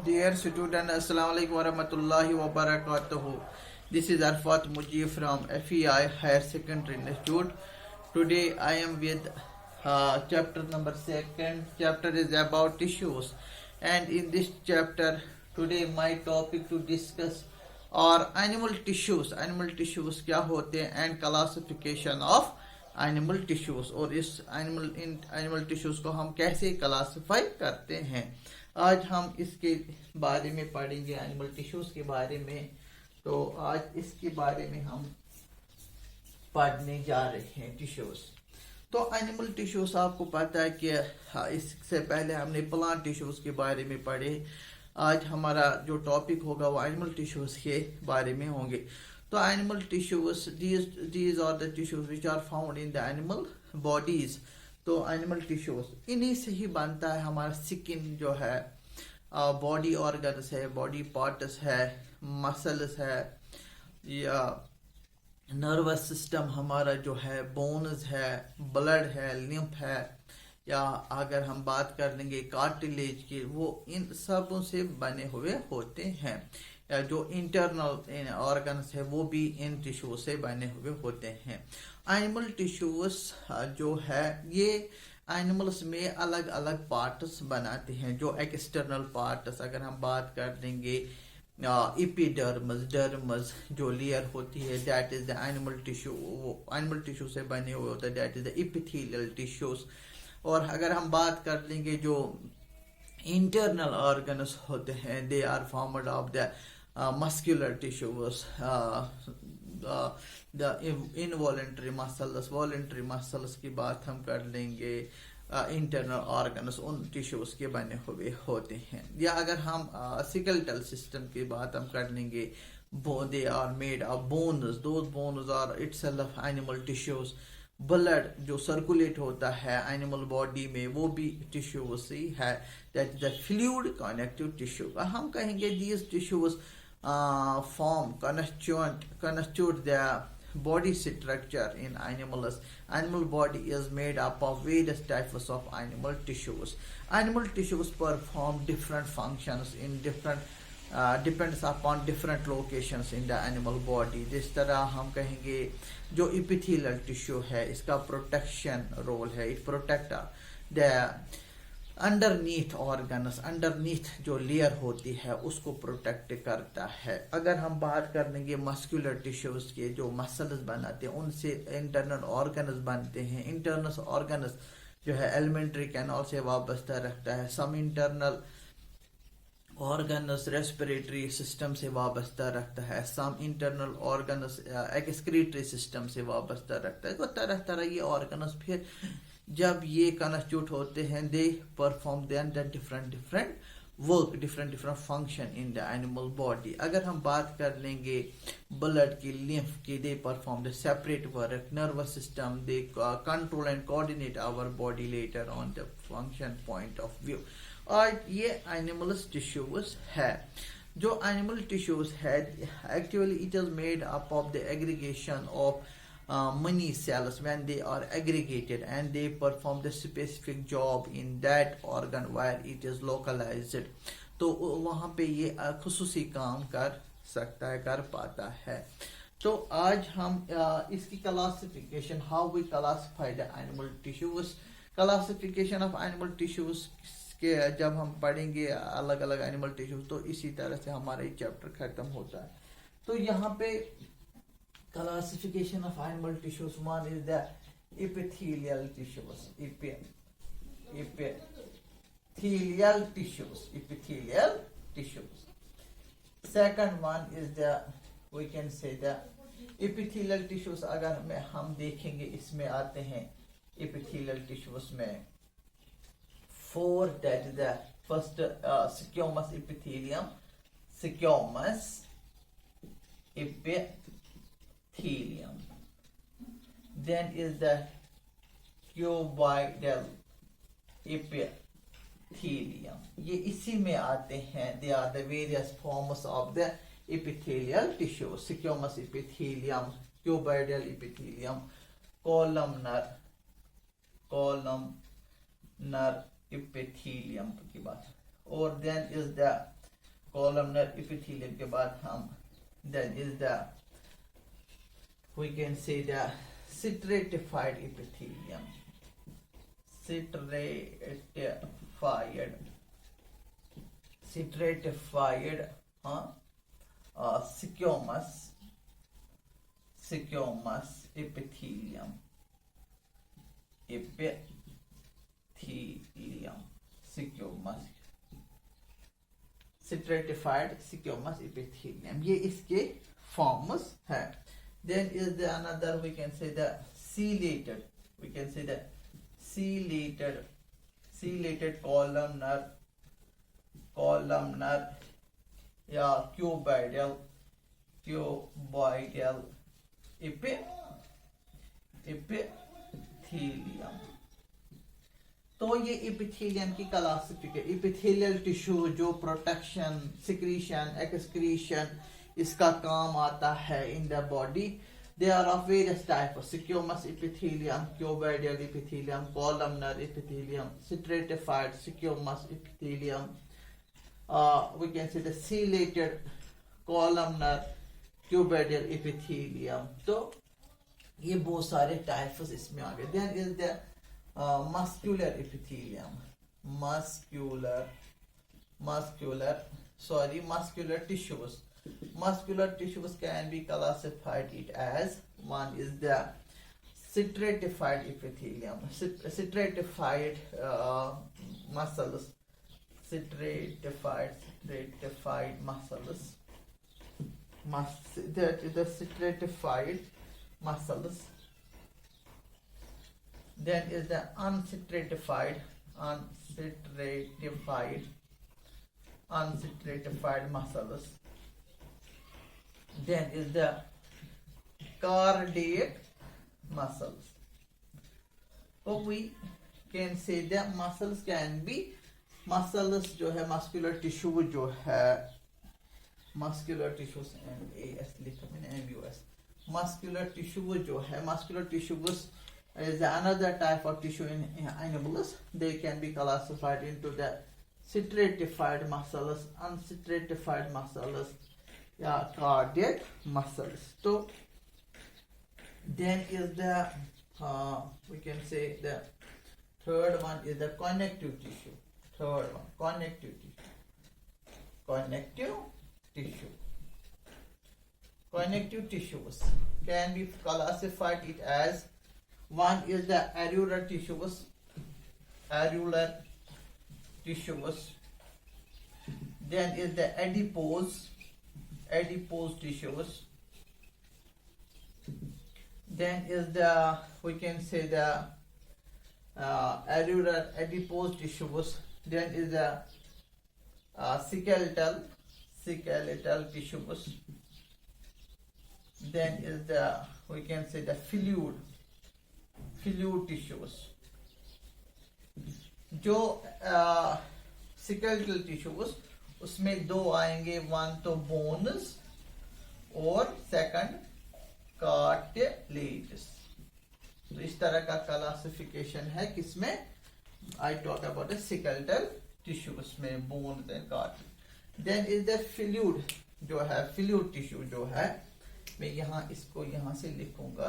Dear student, Assalamu alaikum warahmatullahi wabarakatuh. This is Arfat Mujib from FEI Higher Secondary Institute. Today I am with chapter number 2. Chapter is about tissues, and in this chapter today my topic to discuss are animal tissues. Animal tissues क्या होते हैं and classification of animal tissues, और इस animal tissues को हम कैसे classify करते हैं. आज हम इसके बारे में पढ़ेंगे, एनिमल टिश्यूज के बारे में. तो आज इसके बारे में हम पढ़ने जा रहे हैं टिश्यूज. तो एनिमल टिश्यूज आपको पता है कि इससे पहले हमने प्लांट टिश्यूज के बारे में पढ़े. आज हमारा जो टॉपिक होगा वो एनिमल टिश्यूज के बारे में होंगे. तो animal tissues, these are the tissues which are found in the animal bodies. तो एनिमल टिश्यूज इन्हीं से ही बनता है हमारा स्किन जो है, बॉडी ऑर्गन्स है, बॉडी पार्ट्स है, मसल्स है, या नर्वस सिस्टम हमारा जो है, बोन्स है, ब्लड है, लिम्फ है, या अगर हम बात कर लेंगे कार्टिलेज की, वो इन सबों से बने हुए होते हैं. या जो इंटरनल ऑर्गन्स है वो भी इन टिश्यू से बने हुए होते हैं. एनिमल टिश्यूज जो है ये एनिमल्स में अलग अलग पार्ट्स बनाते हैं. जो एक्सटर्नल पार्ट्स अगर हम बात कर देंगे, एपिडर्मस, डर्मस जो लेयर होती है, that is the animal tissue. वो एनिमल टिश्यू से बने हुए होते हैं, that is the epithelial tissues. और अगर हम बात कर लेंगे जो इंटरनल ऑर्गन्स होते हैं, they are formed of the muscular tissues, the involuntary muscles, voluntary muscles की बात हम कर लेंगे. इंटरनल ऑर्गन्स उन टिश्यूज के बने हुए होते हैं. या अगर हम स्केलेटल सिस्टम की बात हम कर लेंगे, they are made of bones, those bones are itself animal tissues. Blood जो सर्कुलेट होता है एनिमल बॉडी में वो भी टिश्यूज से है, that is the fluid connective tissue. हम कहेंगे these tissues form constitute the body structure in animals. Animal body is made up of various types of animal tissues. Animal tissues perform different functions in depends upon different locations in the animal body. जिस तरह हम कहेंगे जो epithelial tissue है, इसका protection role है. It protect the underneath organs, underneath जो layer होती है उसको प्रोटेक्ट करता है. अगर हम बात कर लेंगे मस्कुलर टिश्यूज के, जो मसल्स बनाते हैं उनसे इंटरनल ऑर्गन्स बनते हैं. इंटरनल ऑर्गन्स जो है एलिमेंट्री कैनाल से वाबस्ता रखता है. Some internal organs respiratory system से वाबस्ता रखता है. Some internal organs excretory system से वाबस्ता रखता है. तो तरह तरह ये ऑर्गन्स फिर जब ये कंस्टिट्यूट होते हैं, they perform then the different work, different function in the animal body. अगर हम बात कर लेंगे ब्लड की, लिम्फ की, they perform the separate work. Nervous system, they control and coordinate our body later on the function point of view. और ये animals tissues है. जो एनिमल टिश्यूज है actually it is made up of the aggregation of many cells. When they are aggregated and they perform the specific job in that organ where it is localized, तो वहाँ पे ये खुसूसी काम कर सकता है, कर पाता है. तो आज हम इसकी classification, how we classify the animal tissues, classification of animal tissues के जब हम पढ़ेंगे अलग अलग एनिमल टिश्यूज, तो इसी तरह से हमारा ये चैप्टर खत्म होता है. तो यहाँ पे classification of animal tissues, one is the epithelial tissues, epithelial tissues. Second one is the, we can say the epithelial tissues. अगर हम देखेंगे इसमें आते हैं epithelial tissues में 4, that is the first squamous epithelium, squamous epithelium. Then is the cuboidal epithelium. ये इसी में आते हैं. They are the various forms of the epithelial tissue. Squamous epithelium, cuboidal epithelium, columnar epithelium की बात. और then is the columnar epithelium के बाद हम then is the we can say the stratified epithelium. Stratified squamous epithelium. Squamous stratified squamous epithelium, ये इसके forms है. Then is the another we can say the ciliated, we can say the ciliated columnar या cuboidal epithelium. तो ये epithelium की classification, epithelial tissue जो protection, secretion, excretion इसका काम आता है in the body. They are of various type, squamous epithelium, cuboidal epithelium, columnar epithelium, stratified squamous epithelium, we can say the ciliated columnar cuboidal epithelium. तो ये बहुत सारे types इसमें आ गए. Then is the muscular epithelium, muscular tissues. Muscular tissues can be classified it as, one is the stratified epithelium, stratified muscles, stratified muscles, that is the stratified muscles. Then is the unstratified muscles. Then is the cardiac muscles. So we can say that muscles can be, muscles जो है muscular tissue जो है, muscular tissues MAS लिखा मैंने MUS, muscular tissue जो है, muscular tissues is another type of tissue in animals. They can be classified into the stratified muscles, unstratified muscles, cardiac muscles. So then is the we can say the third one is the connective tissue. Third one, connective tissue. Connective tissues can be classified it as, one is the areolar tissues, then is the adipose tissues, then is the, we can say the areolar adipose tissues, then is the skeletal tissues, then is the, we can say the fluid tissues. जो skeletal tissues उसमें दो आएंगे, one तो bones और second cartilage. तो इस तरह का क्लासिफिकेशन है किसमें, I talk about the skeletal tissues में bones and cartilage. Then is the fluid जो है, फ्लूइड टिश्यू जो है, मैं यहाँ इसको यहाँ से लिखूंगा.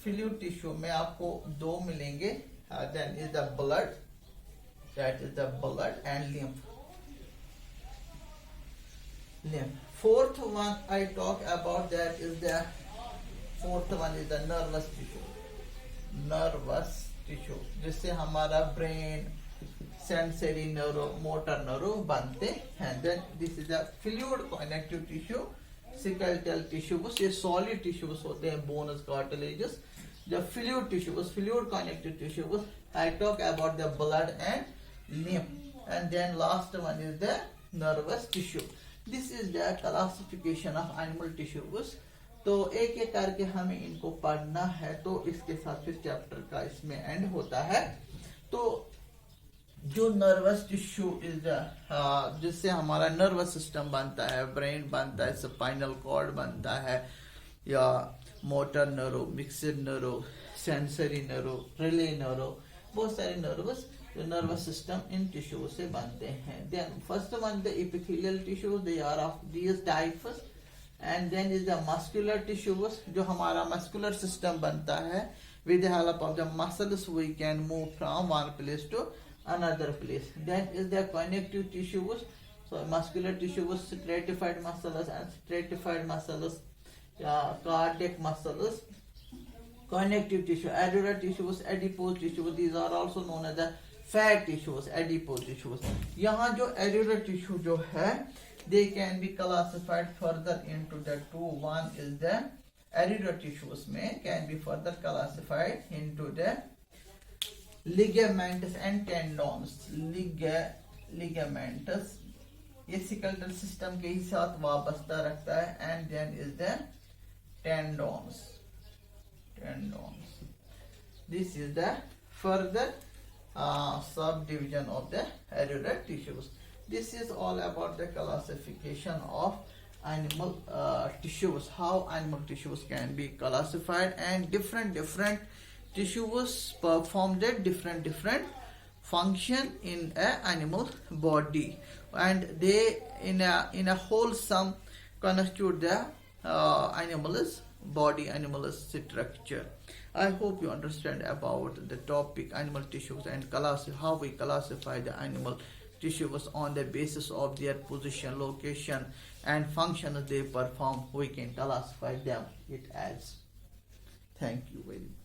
फ्लूइड टिश्यू में आपको दो मिलेंगे. Then is the blood, that is the blood and lymph. Fourth one I talk about, that is the fourth one is the nervous tissue, जिससे हमारा brain, sensory nerve, motor nerve बनते हैं. Then this is the fluid connective tissue. skeletal tissues ये solid tissues होते हैं, bones, cartilages. The fluid tissues, fluid connective tissues, I talk about the blood and lymph. And then last one is the nervous tissue. This is the classification of animal tissues. तो एक एक करके हमें इनको पढ़ना है, तो इसके साथ फिर चैप्टर का इसमें एंड होता है. तो जो नर्वस टिश्यू इज जिससे हमारा नर्वस सिस्टम बनता है, ब्रेन बनता है, स्पाइनल कॉर्ड बनता है, या motor nerve, mixed nerve, sensory nerve, relay nerve, बहुत सारे नर्वस सिस्टम इन टिश्यू से बनते हैं. Then first one the epithelial tissue, they are of these types. And then is the muscular tissues, जो हमारा मस्कुलर सिस्टम बनता है. With the help of the muscles we can move from one place to another place. Then is the connective tissues. So muscular tissues, stratified muscles and stratified muscles, cardiac muscles. Connective tissue, artery tissues, adipose tissues. These are also known as the fat tissues, adipose tissues. यहाँ जो artery tissue जो है, they can be classified further into the two. One is the artery tissues में can be further classified into the ligaments and tendons. Ligaments ये skeletal system के ही साथ वाबस्ता रखता है. And then is the tendons. This is the further subdivision of the artery tissues. This is all about the classification of animal tissues, how animal tissues can be classified, and different tissues perform their different function in a animal body, and they in a wholesome constitute the animal's body, animal's structure. I hope you understand about the topic animal tissues and how we classify the animal tissues on the basis of their position, location, and functions they perform. We can classify them it as. Thank you very much.